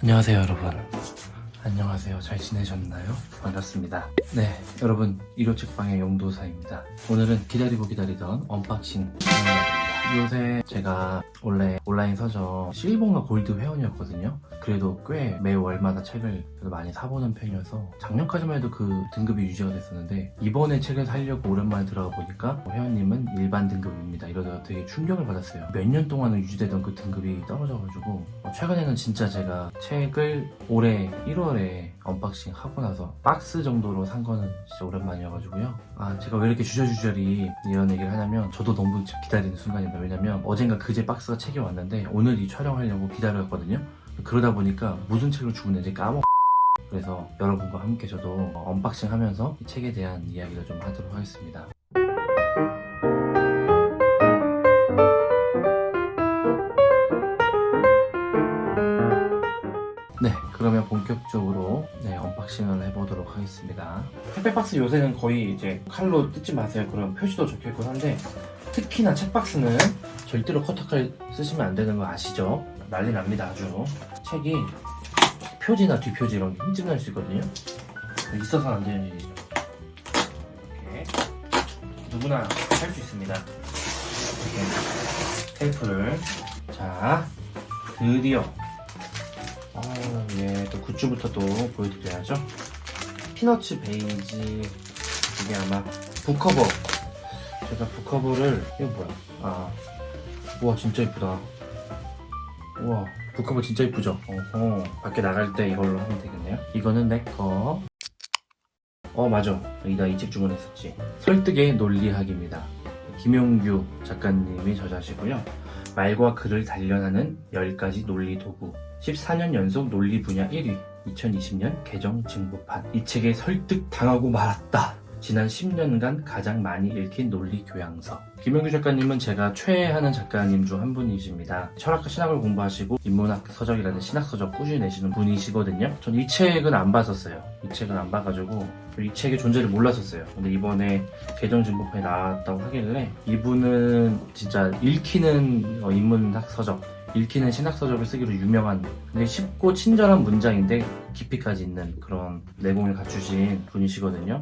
안녕하세요 여러분. 안녕하세요. 잘 지내셨나요? 반갑습니다. 네, 여러분 일요 책방의 용도사입니다. 오늘은 기다리고 기다리던 언박싱 진행입니다. 요새 제가 원래 온라인 서점 실버나 골드 회원이었거든요. 그래도 꽤 매월마다 책을 많이 사보는 편이어서 작년까지만 해도 그 등급이 유지가 됐었는데 이번에 책을 사려고 오랜만에 들어가 보니까 회원님은 일반 등급입니다. 이러다가 되게 충격을 받았어요. 몇 년 동안은 유지되던 그 등급이 떨어져가지고 최근에는 진짜 제가 책을 올해 1월에 언박싱 하고 나서 박스 정도로 산 거는 진짜 오랜만이어가지고요. 제가 왜 이렇게 주저주저리 이런 얘기를 하냐면 저도 너무 기다리는 순간입니다. 왜냐면 어젠가 그제 박스가 책이 왔는데 오늘 이 촬영하려고 기다렸거든요. 그러다 보니까 무슨 책을 주문했는지 그래서 여러분과 함께 저도 언박싱 하면서 이 책에 대한 이야기를 좀 하도록 하겠습니다. 네, 그러면 본격적으로 언박싱을 해보도록 하겠습니다. 택배박스 요새는 거의 이제 칼로 뜯지 마세요. 그런 표시도 적혀있고 한데 특히나 책박스는 절대로 커터칼 쓰시면 안 되는 거 아시죠? 난리 납니다. 아주 책이 표지나 뒷표지 이런 게 흠집 날 수 있거든요. 있어서는 안 되는 일이죠. 이렇게 누구나 할 수 있습니다. 이렇게 테이프를 자 드디어 또 굿즈부터 또 보여드려야죠. 피너츠 베이지, 이게 아마 북커버. 제가 북커버를 이거 뭐야? 우와 진짜 이쁘다. 우와 북커버 진짜 이쁘죠? 밖에 나갈 때 이걸로 하면 되겠네요. 이거는 내거. 맞아. 나 이 책 주문했었지. 설득의 논리학입니다. 김용규 작가님이 저자시고요. 말과 글을 단련하는 10가지 논리 도구. 14년 연속 논리 분야 1위. 2020년 개정 증보판. 이 책에 설득 당하고 말았다. 지난 10년간 가장 많이 읽힌 논리 교양서. 김용규 작가님은 제가 최애하는 작가님 중 한 분이십니다. 철학과 신학을 공부하시고 인문학 서적이라든 신학 서적 꾸준히 내시는 분이시거든요. 전 이 책은 안 봤었어요. 이 책은 안 봐가지고 이 책의 존재를 몰랐었어요. 근데 이번에 개정 증보판이 나왔다고 하길래 이분은 진짜 읽히는 인문학 서적, 읽히는 신학서적을 쓰기로 유명한, 근데 쉽고 친절한 문장인데 깊이까지 있는 그런 내공을 갖추신 분이시거든요.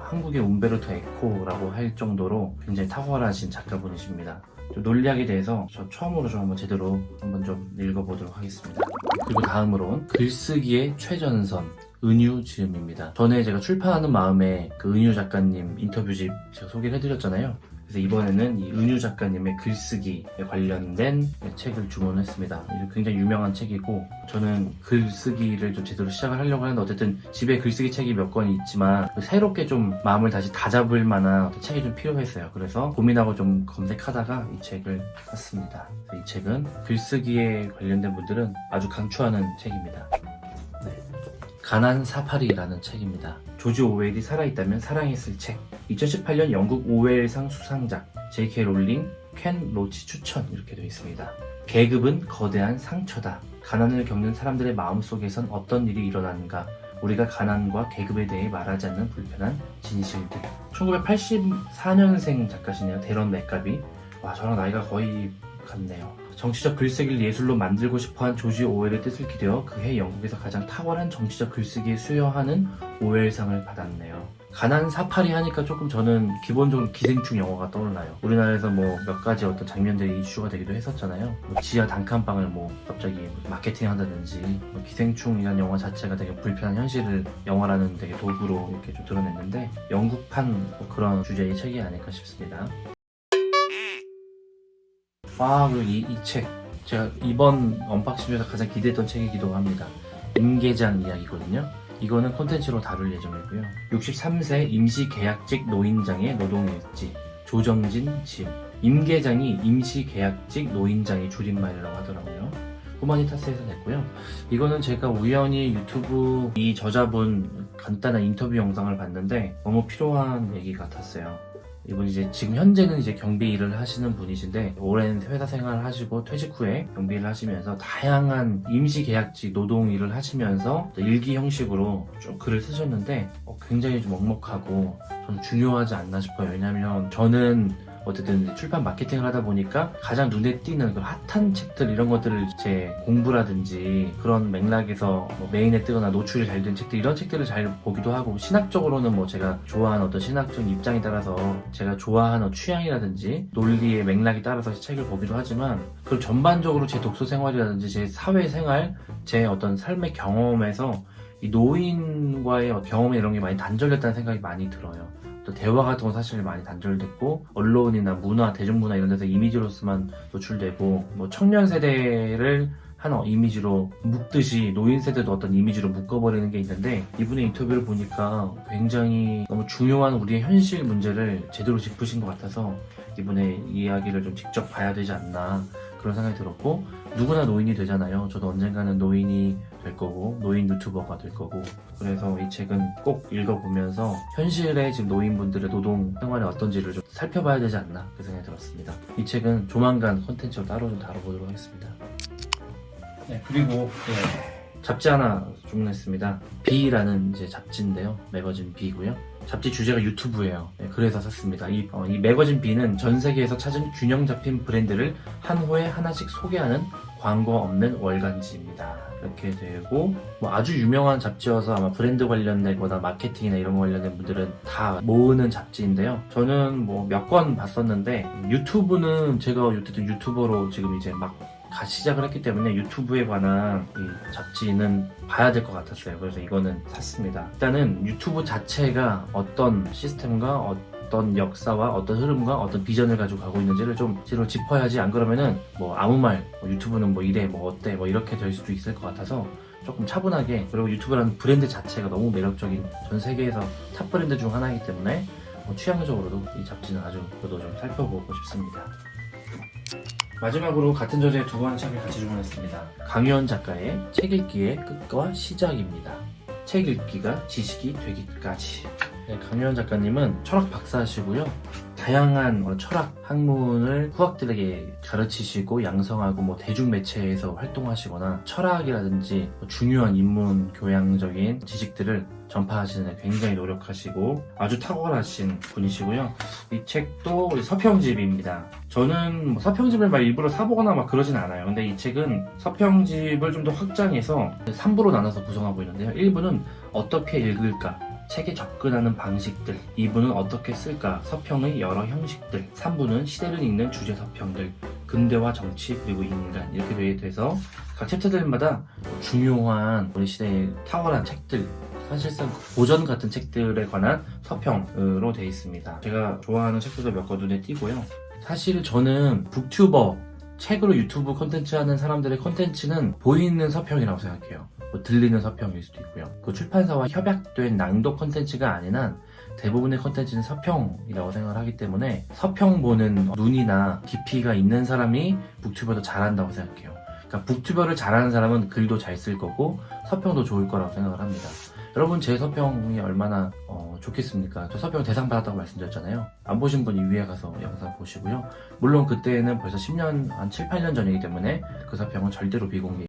한국의 움베르토 에코라고 할 정도로 굉장히 탁월하신 작가분이십니다. 논리학에 대해서 저 처음으로 좀 한번 제대로 한번 좀 읽어보도록 하겠습니다. 그리고 다음으로는 글쓰기의 최전선, 은유 지음입니다. 전에 제가 출판하는 마음에 그 은유 작가님 인터뷰집 제가 소개를 해드렸잖아요. 그래서 이번에는 이 은유 작가님의 글쓰기에 관련된 책을 주문했습니다. 굉장히 유명한 책이고 저는 글쓰기를 좀 제대로 시작을 하려고 하는데 어쨌든 집에 글쓰기 책이 몇 권 있지만 새롭게 좀 마음을 다시 다잡을 만한 책이 좀 필요했어요. 그래서 고민하고 좀 검색하다가 이 책을 샀습니다. 이 책은 글쓰기에 관련된 분들은 아주 강추하는 책입니다. 가난 사파리라는 책입니다. 조지 오웰이 살아있다면 사랑했을 책. 2018년 영국 오웰상 수상작. J.K. 롤링, 켄 로치 추천 이렇게 되어 있습니다. 계급은 거대한 상처다. 가난을 겪는 사람들의 마음속에선 어떤 일이 일어나는가. 우리가 가난과 계급에 대해 말하지 않는 불편한 진실들. 1984년생 작가시네요. 데런 맥가비. 저랑 나이가 거의 같네요. 정치적 글쓰기를 예술로 만들고 싶어한 조지 오웰의 뜻을 기대어 그해 영국에서 가장 탁월한 정치적 글쓰기에 수여하는 오웰상을 받았네요. 가난 사파리 하니까 조금 저는 기본적으로 기생충 영화가 떠올라요. 우리나라에서 몇 가지 어떤 장면들이 이슈가 되기도 했었잖아요. 지하 단칸방을 갑자기 마케팅 한다든지 기생충이라는 영화 자체가 되게 불편한 현실을 영화라는 되게 도구로 이렇게 좀 드러냈는데 영국판 그런 주제의 책이 아닐까 싶습니다. 그리고 이 책 제가 이번 언박싱에서 가장 기대했던 책이기도 합니다. 임계장 이야기거든요. 이거는 콘텐츠로 다룰 예정이고요. 63세 임시계약직 노인장의 노동일지. 조정진 지음. 임계장이 임시계약직 노인장의 줄임말이라고 하더라고요. 후마니타스에서 냈고요. 이거는 제가 우연히 유튜브 이 저자분 간단한 인터뷰 영상을 봤는데 너무 필요한 얘기 같았어요. 이분이 지금 현재는 경비 일을 하시는 분이신데 오랜 회사 생활을 하시고 퇴직 후에 경비 일을 하시면서 다양한 임시계약직 노동 일을 하시면서 일기 형식으로 쭉 글을 쓰셨는데 굉장히 좀 먹먹하고 저는 중요하지 않나 싶어요. 왜냐면 저는 어쨌든 이제 출판 마케팅을 하다 보니까 가장 눈에 띄는 그 핫한 책들 이런 것들을 제 공부라든지 그런 맥락에서 뭐 메인에 뜨거나 노출이 잘 된 책들 이런 책들을 잘 보기도 하고 신학적으로는 뭐 제가 좋아하는 어떤 신학적 입장에 따라서 제가 좋아하는 취향이라든지 논리의 맥락에 따라서 책을 보기도 하지만 그 전반적으로 제 독서 생활이라든지 제 사회 생활 제 어떤 삶의 경험에서 이 노인과의 경험이 이런 게 많이 단절됐다는 생각이 많이 들어요. 또 대화 같은 건 사실 많이 단절됐고 언론이나 문화, 대중문화 이런 데서 이미지로서만 노출되고 뭐 청년 세대를 한 이미지로 묶듯이 노인 세대도 어떤 이미지로 묶어버리는 게 있는데 이분의 인터뷰를 보니까 굉장히 너무 중요한 우리의 현실 문제를 제대로 짚으신 것 같아서 이분의 이야기를 좀 직접 봐야 되지 않나 그런 생각이 들었고 누구나 노인이 되잖아요. 저도 언젠가는 노인이 될 거고 노인 유튜버가 될 거고 그래서 이 책은 꼭 읽어보면서 현실의 지금 노인분들의 노동 생활이 어떤지를 좀 살펴봐야 되지 않나 그 생각이 들었습니다. 이 책은 조만간 콘텐츠로 따로 좀 다뤄보도록 하겠습니다. 네, 그리고 잡지 하나 주문했습니다. B라는 이제 잡지인데요. 매거진 B고요. 잡지 주제가 유튜브예요. 네, 그래서 샀습니다. 이 매거진 B는 전 세계에서 찾은 균형 잡힌 브랜드를 한 호에 하나씩 소개하는 광고 없는 월간지입니다. 이렇게 되고 뭐 아주 유명한 잡지여서 아마 브랜드 관련된 거나 마케팅이나 이런 거 관련된 분들은 다 모으는 잡지인데요. 저는 뭐 몇 권 봤었는데 유튜브는 제가 어쨌든 유튜버로 지금 이제 막 시작을 했기 때문에 유튜브에 관한 이 잡지는 봐야 될 것 같았어요. 그래서 이거는 샀습니다. 일단은 유튜브 자체가 어떤 시스템과 어떤 역사와 어떤 흐름과 어떤 비전을 가지고 가고 있는지를 좀 제대로 짚어야지 안 그러면은 뭐 아무 말 유튜브는 뭐 이래 뭐 어때 뭐 이렇게 될 수도 있을 것 같아서 조금 차분하게 그리고 유튜브라는 브랜드 자체가 너무 매력적인 전 세계에서 탑 브랜드 중 하나이기 때문에 취향적으로도 이 잡지는 아주 저도 좀 살펴보고 싶습니다. 마지막으로 같은 저자의 두 권의 책을 같이 주문했습니다. 강유원 작가의 책 읽기의 끝과 시작입니다. 책 읽기가 지식이 되기까지. 네, 강유원 작가님은 철학 박사시고요. 다양한 철학 학문을 후학들에게 가르치시고 양성하고 뭐 대중매체에서 활동하시거나 철학이라든지 중요한 인문 교양적인 지식들을 전파하시는 데 굉장히 노력하시고 아주 탁월하신 분이시고요. 이 책도 서평집입니다. 저는 뭐 서평집을 막 일부러 사보거나 막 그러진 않아요. 근데 이 책은 서평집을 좀 더 확장해서 3부로 나눠서 구성하고 있는데요. 1부는 어떻게 읽을까? 책에 접근하는 방식들 2부는 어떻게 쓸까 서평의 여러 형식들 3부는 시대를 읽는 주제 서평들 근대와 정치 그리고 인간 이렇게 돼서 각 챕터들마다 중요한 우리 시대의 탁월한 책들 사실상 고전 같은 책들에 관한 서평으로 되어 있습니다. 제가 좋아하는 책들도 몇 권 눈에 띄고요. 사실 저는 북튜버 책으로 유튜브 콘텐츠 하는 사람들의 콘텐츠는 보이는 서평이라고 생각해요. 뭐 들리는 서평일 수도 있고요. 그 출판사와 협약된 낭독 콘텐츠가 아닌 한 대부분의 콘텐츠는 서평이라고 생각을 하기 때문에 서평 보는 눈이나 깊이가 있는 사람이 북튜버도 잘한다고 생각해요. 그러니까 북튜버를 잘하는 사람은 글도 잘 쓸 거고 서평도 좋을 거라고 생각을 합니다. 여러분 제 서평이 얼마나 좋겠습니까? 저 서평 대상 받았다고 말씀드렸잖아요. 안 보신 분이 위에 가서 영상 보시고요. 물론 그때는 벌써 10년, 한 7, 8년 전이기 때문에 그 서평은 절대로 비공개.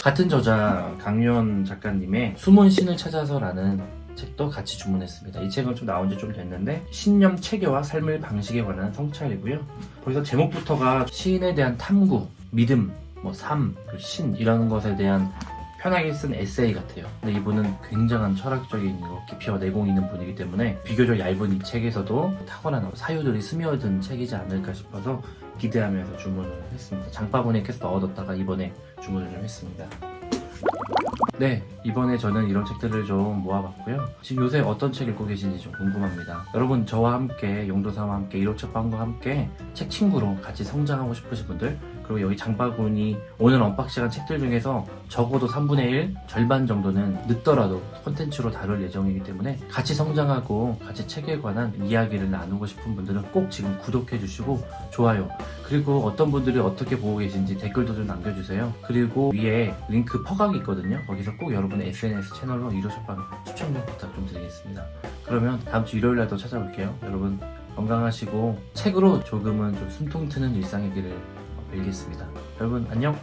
같은 저자 강유원 작가님의 숨은 신을 찾아서라는 책도 같이 주문했습니다. 이 책은 좀 나온 지 좀 됐는데 신념 체계와 삶의 방식에 관한 성찰이고요. 거기서 제목부터가 시인에 대한 탐구, 믿음, 삶, 신 이런 것에 대한 편하게 쓴 에세이 같아요. 근데 이분은 굉장한 철학적인 깊이와 내공이 있는 분이기 때문에 비교적 얇은 이 책에서도 탁월한 사유들이 스며든 책이지 않을까 싶어서 기대하면서 주문을 했습니다. 장바구니에 계속 넣어뒀다가 이번에 주문을 좀 했습니다. 네, 이번에 저는 이런 책들을 좀 모아봤고요. 지금 요새 어떤 책 읽고 계신지 좀 궁금합니다. 여러분 저와 함께 용도사와 함께 이로책방과 함께 책 친구로 같이 성장하고 싶으신 분들 그리고 여기 장바구니 오늘 언박싱한 책들 중에서 적어도 3분의 1 절반 정도는 늦더라도 콘텐츠로 다룰 예정이기 때문에 같이 성장하고 같이 책에 관한 이야기를 나누고 싶은 분들은 꼭 지금 구독해 주시고 좋아요 그리고 어떤 분들이 어떻게 보고 계신지 댓글도 좀 남겨주세요. 그리고 위에 링크 퍼각이 있거든요. 거기서 꼭 여러분의 SNS 채널로 이로책방 추천 좀 부탁 좀 드리겠습니다. 그러면 다음 주 일요일 날도 찾아올게요. 여러분 건강하시고 책으로 조금은 좀 숨통 트는 일상의 길을 빌겠습니다. 여러분 안녕.